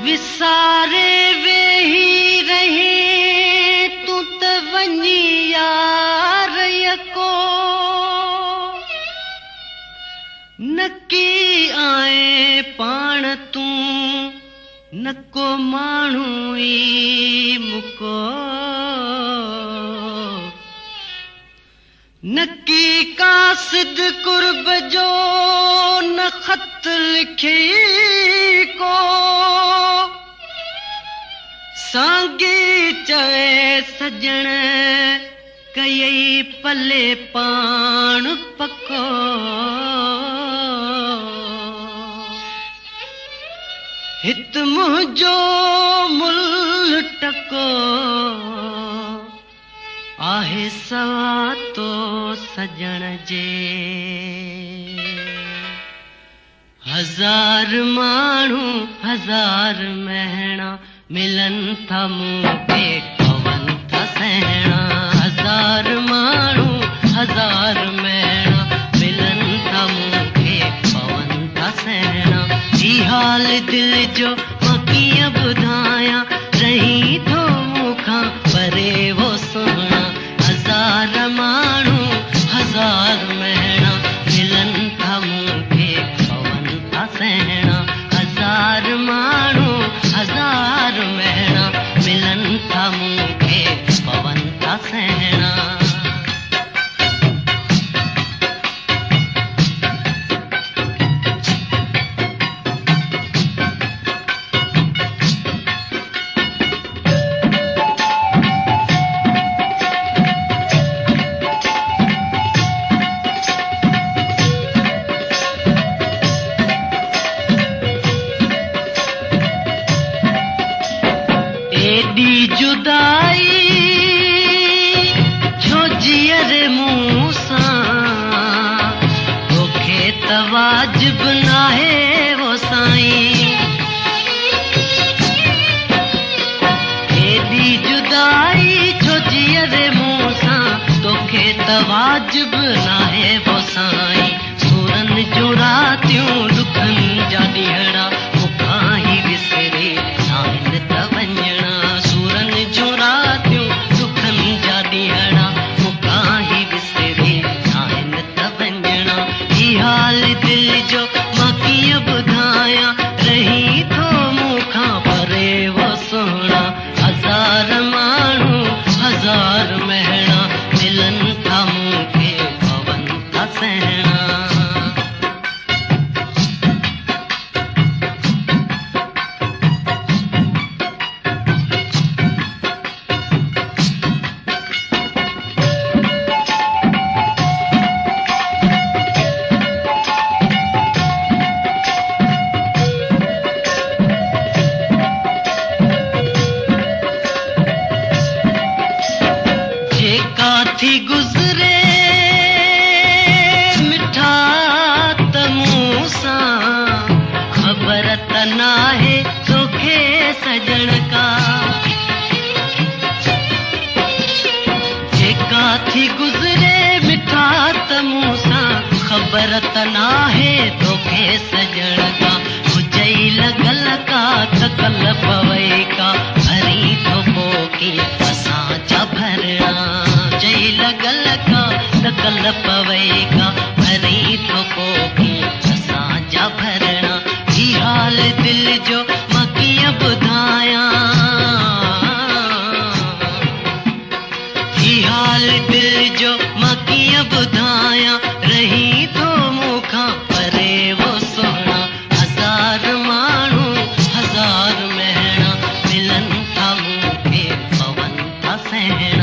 विसारे वेही रहे तू त वञी यार यको नकी आए पाण तू नको माण्हू ई मुको नकी कासिद कुर्ब जो न खत लिखी को सांगी चए सजण कयई पले पाण पको हित मुंहिंजो मुल टको आहे सवा तो सजण जे हजार माण्हू हजार महणा मिलन था मूंखे पवन था सहणा हजार माण्हू हजार महणा मिलन था मूंखे पवन था सहणा ही हाल दिल जो मां कीअं ॿुधायां रही थो मूंखां परे वो सुहिणा हजार माण्हू हजार महणा मिलन था मूंखे पवन था सहणा हजार माण्हू हजार महणा मिलन था मूंखे पवन था सहणा एडी जुदाई छो जियर मूं सां तोखे त वाजिब नाहे वो साईं एडी जुदाई छो जियर मूं सां तोखे त वाजिब नाहे वो साईं सूरन जूं रातियूं दुखनि जा ॾींहड़ा मूंखां ई विसरे नाहिनि त वञणा सूरन जूं रातियूं दुखनि जा ॾींहड़ा मूंखां ई विसरे नाहिनि त वञणा ही हाल दिल जो मां कीअं ॿुधायां रही थो मूंखां परे वो सुहिणा हजार माण्हू हजार महणा मिलन था मूंखे पवन था सहणा थी गुज़रे मिठा त मूं सां ख़बर त नाहे तोखे सजण का जेका थी गुज़रे मिठा त मूं सां ख़बर त नाहे तोखे सजण का हुजई लॻल का त कल पवई का भरी थो पोकी असां जा भरणा जई लॻल का त कल पवई का भरी थो पोकी असां जा भरणा ही हाल दिल जो मां कीअं ॿुधायां ही हाल दिल जो मां कीअं ॿुधायां रही थो मूंखां परे वो सुहिणा हजार माण्हू हजार महणा मिलन था मूंखे पवन था सहणा